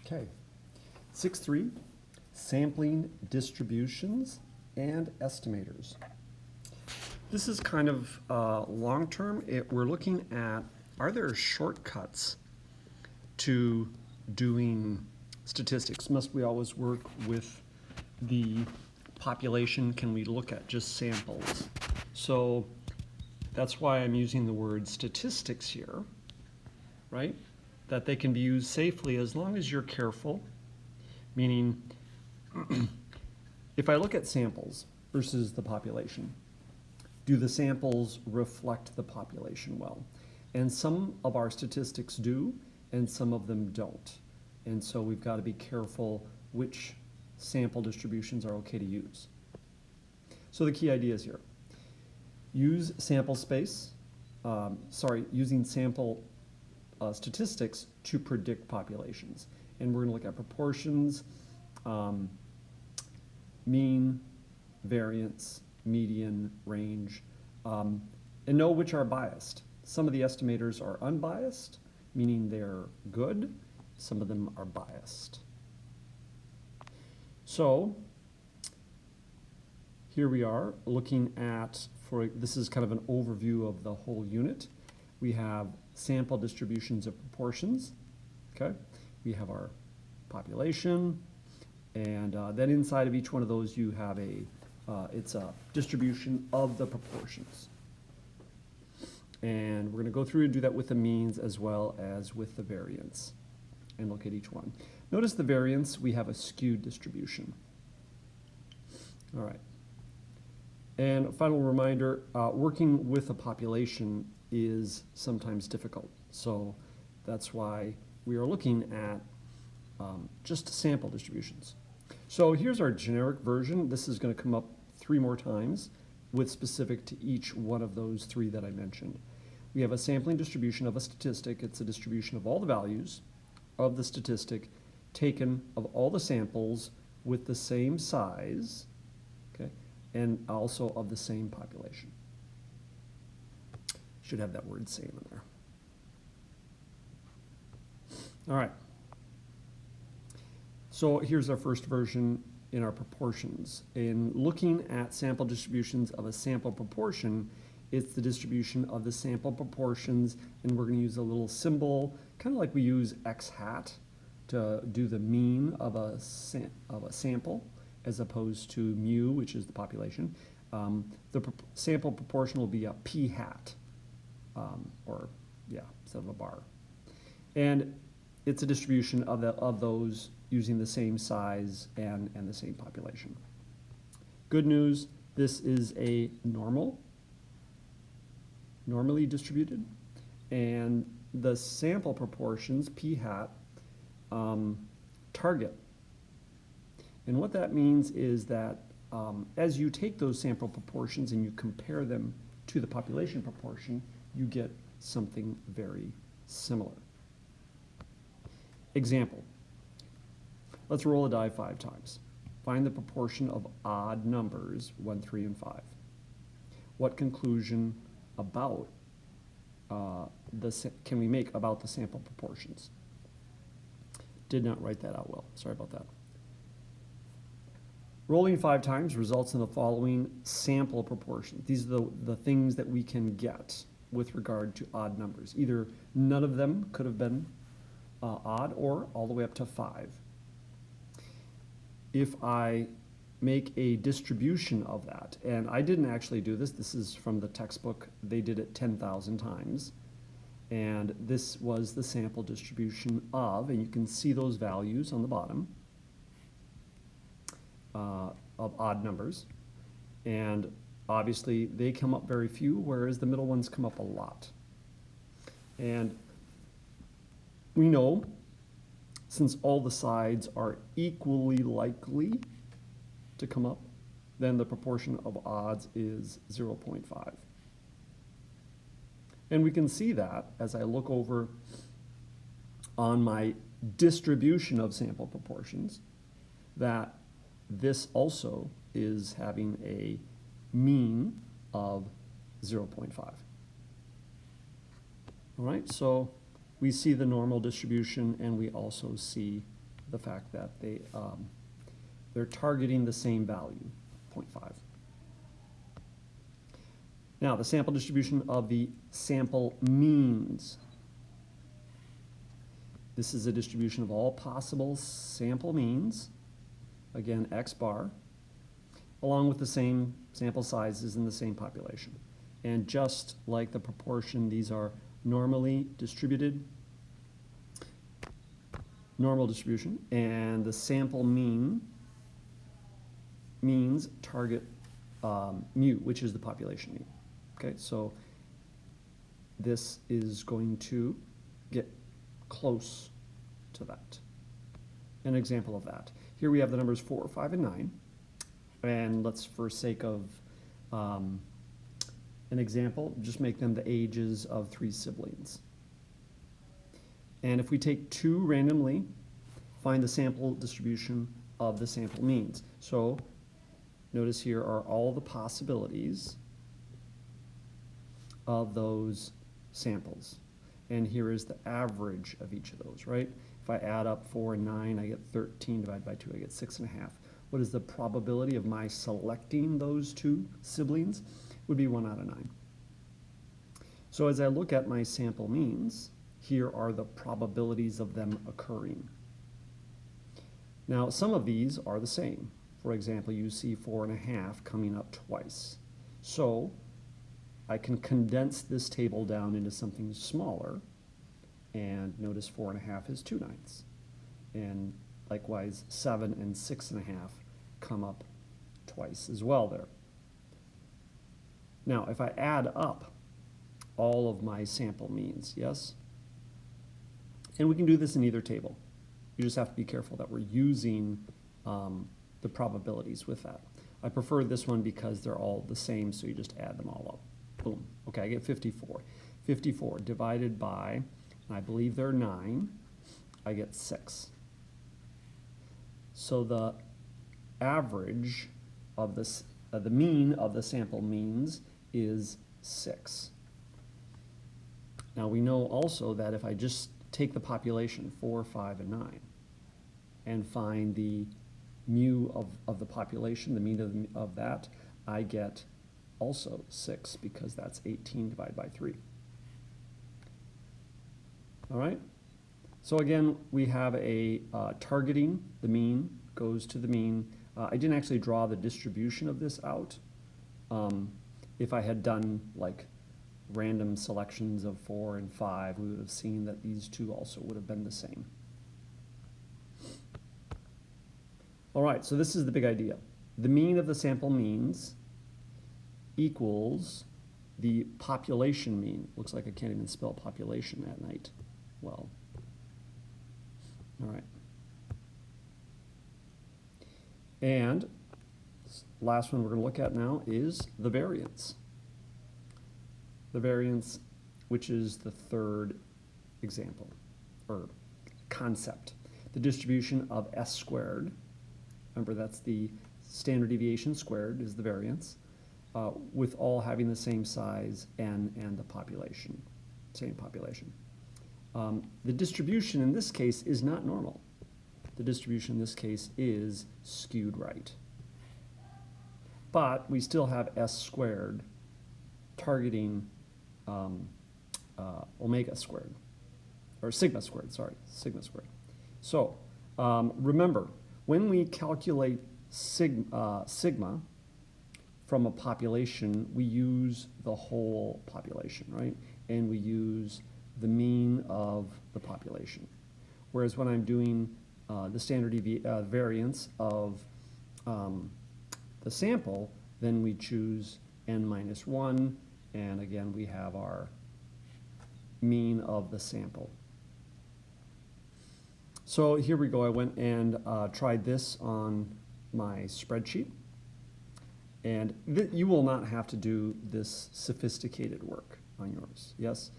Okay. 6.3, sampling distributions and estimators. This is kind of long-term. We're looking at, are there shortcuts to doing statistics? Must we always work with the population? Can we look at just samples? So that's why I'm using the word statistics here, right? That they can be used safely as long as you're careful, meaning if I look at samples versus the population, do the samples reflect the population well? And some of our statistics do, and some of them don't. And so we've got to be careful which sample distributions are okay to use. So the key ideas here. Use sample space, using sample statistics to predict populations. And we're going to look at proportions, mean, variance, median, range, and know which are biased. Some of the estimators are unbiased, meaning they're good. Some of them are biased. So here we are looking at, this is kind of an overview of the whole unit. We have sample distributions of proportions, okay? We have our population, and then inside of each one of those you have it's a distribution of the proportions. And we're going to go through and do that with the means as well as with the variance and look at each one. Notice the variance, we have a skewed distribution. All right. And a final reminder, working with a population is sometimes difficult. So that's why we are looking at just sample distributions. So here's our generic version. This is going to come up 3 more times with specific to each one of those 3 that I mentioned. We have a sampling distribution of a statistic. It's a distribution of all the values of the statistic taken of all the samples with the same size, okay, and also of the same population. Should have that word same in there. All right. So here's our first version in our proportions. In looking at sample distributions of a sample proportion, it's the distribution of the sample proportions, and we're going to use a little symbol, kind of like we use x hat to do the mean of a sample, as opposed to mu, which is the population. The sample proportion will be a p hat, instead of a bar. And it's a distribution of those using the same size and the same population. Good news, this is a normally distributed, and the sample proportions, p hat, target. And what that means is that as you take those sample proportions and you compare them to the population proportion, you get something very similar. Example, let's roll a die 5 times. Find the proportion of odd numbers, 1, 3, and 5. What conclusion about can we make about the sample proportions? Did not write that out well, sorry about that. Rolling 5 times results in the following sample proportion. These are the things that we can get with regard to odd numbers. Either none of them could have been odd, or all the way up to 5. If I make a distribution of that, and I didn't actually do this, this is from the textbook, they did it 10,000 times, and this was the sample distribution of, and you can see those values on the bottom of odd numbers, and obviously they come up very few, whereas the middle ones come up a lot. And we know, since all the sides are equally likely to come up, then the proportion of odds is 0.5. And we can see that as I look over on my distribution of sample proportions, that this also is having a mean of 0.5. All right, so we see the normal distribution, and we also see the fact that they're targeting the same value, 0.5. Now, the sample distribution of the sample means. This is a distribution of all possible sample means, again, X bar, along with the same sample sizes in the same population. And just like the proportion, these are normally distributed, normal distribution, and the sample means target mu, which is the population mean. Okay, so this is going to get close to that. An example of that. Here we have the numbers 4, 5, and 9. And let's, for sake of an example, just make them the ages of 3 siblings. And if we take 2 randomly, find the sample distribution of the sample means. So notice here are all the possibilities of those samples. And here is the average of each of those, right? If I add up 4 and 9, I get 13 divided by 2, I get 6.5. What is the probability of my selecting those 2 siblings? Would be 1 out of 9. So as I look at my sample means, here are the probabilities of them occurring. Now, some of these are the same. For example, you see 4.5 coming up twice. So I can condense this table down into something smaller, and notice 4.5 is 2/9. And likewise, 7 and 6.5 come up twice as well there. Now, if I add up all of my sample means, yes? And we can do this in either table. You just have to be careful that we're using the probabilities with that. I prefer this one because they're all the same, so you just add them all up. Boom. Okay, I get 54. 54 divided by, and I believe there are 9, I get 6. So the average of this, the mean of the sample means is 6. Now we know also that if I just take the population, 4, 5, and 9, and find the mu of the population, the mean of that, I get also 6, because that's 18 divided by 3. All right? So again, we have a targeting, the mean goes to the mean. I didn't actually draw the distribution of this out. If I had done like random selections of 4 and 5, we would have seen that these two also would have been the same. All right, so this is the big idea. The mean of the sample means equals the population mean. Looks like I can't even spell population at night. Well, all right. And last one we're going to look at now is the variance. The variance, which is the third example, or concept. The distribution of S squared. Remember, that's the standard deviation squared is the variance, with all having the same size and the population, same population. The distribution in this case is not normal. The distribution in this case is skewed right. But we still have S squared targeting omega squared, or sigma squared, sorry, sigma squared. So remember, when we calculate sigma from a population, we use the whole population, right? And we use the mean of the population. Whereas when I'm doing the standard variance of the sample, then we choose n-1, and again we have our mean of the sample. So here we go. I went and tried this on my spreadsheet, and you will not have to do this sophisticated work on yours, yes?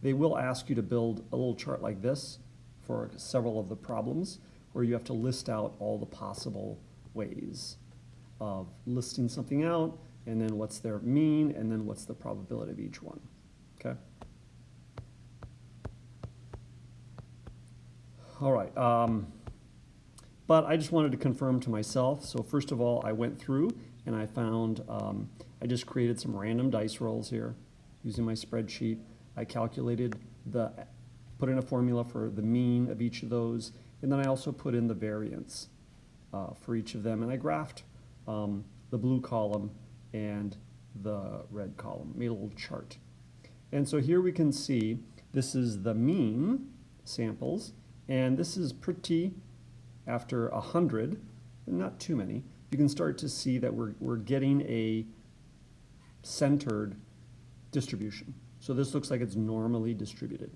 They will ask you to build a little chart like this for several of the problems, where you have to list out all the possible ways of listing something out, and then what's their mean, and then what's the probability of each one, okay? All right, but I just wanted to confirm to myself. So first of all, I went through and I found, I just created some random dice rolls here using my spreadsheet. I calculated put in a formula for the mean of each of those, and then I also put in the variance for each of them, and I graphed the blue column and the red column, made a little chart. And so here we can see this is the mean samples, and this is pretty, after 100, not too many, you can start to see that we're getting a centered distribution. So this looks like it's normally distributed.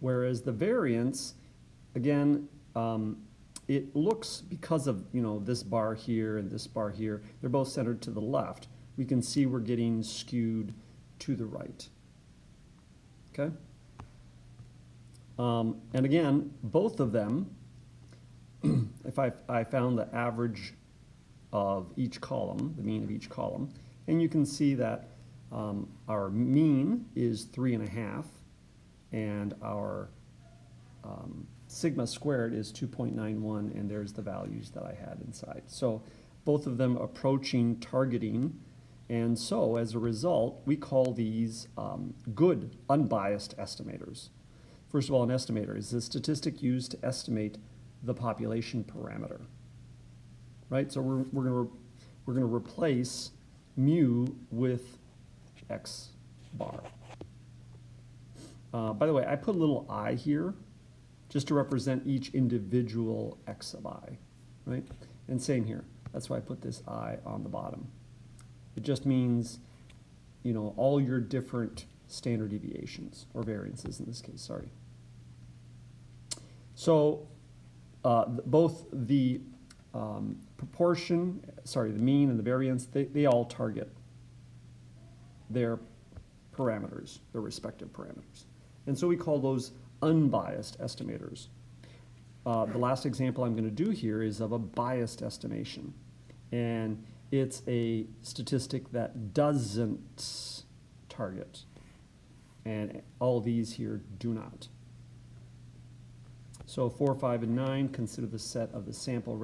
Whereas the variance, again, it looks, because of this bar here and this bar here, they're both centered to the left. We can see we're getting skewed to the right. Okay? And again, both of them, if I found the average of each column, the mean of each column, and you can see that our mean is 3.5, and our sigma squared is 2.91, and there's the values that I had inside. So both of them approaching targeting, and so as a result, we call these good unbiased estimators. First of all, an estimator is a statistic used to estimate the population parameter, right? So we're gonna replace mu with x bar. By the way, I put a little I here just to represent each individual x of I, right? And same here. That's why I put this I on the bottom. It just means, all your different standard deviations, or variances in this case, sorry. So both the the mean and the variance, they all target their parameters, their respective parameters. And so we call those unbiased estimators. The last example I'm going to do here is of a biased estimation. And it's a statistic that doesn't target. And all these here do not. So 4, 5, and 9, consider the set of the sample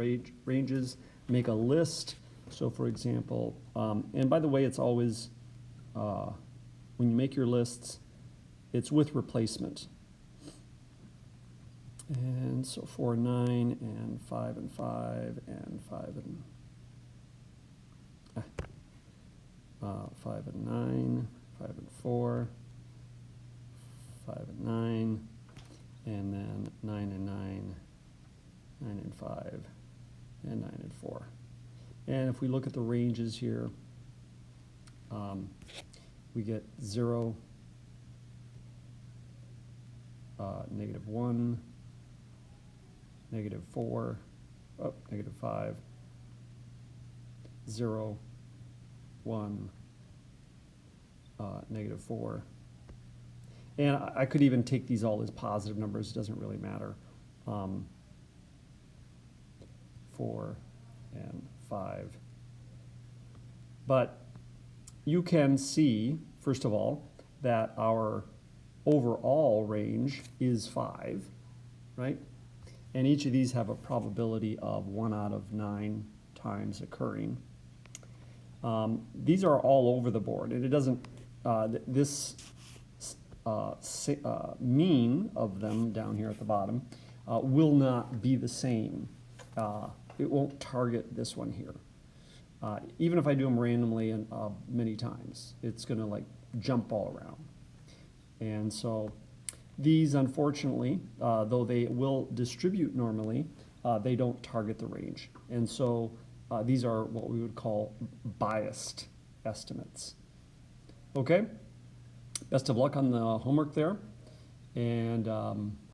ranges. Make a list. So for example, and by the way, it's always, when you make your lists, it's with replacement. And so 4 and 9, and 5 and 5, and 5 and 5 and 9, 5 and 4, 5 and 9, and then 9 and 9, 9 and 5, and 9 and 4. And if we look at the ranges here, we get 0, -1, -4, -5, 0, 1, -4. And I could even take these all as positive numbers, it doesn't really matter. 4 and 5. But you can see, first of all, that our overall range is 5, right? And each of these have a probability of 1 out of 9 times occurring. These are all over the board, and it doesn't, this mean of them down here at the bottom will not be the same. It won't target this one here. Even if I do them randomly and many times, it's gonna like jump all around. And so these, unfortunately, though they will distribute normally, they don't target the range. And so these are what we would call biased estimates. Okay, best of luck on the homework there. And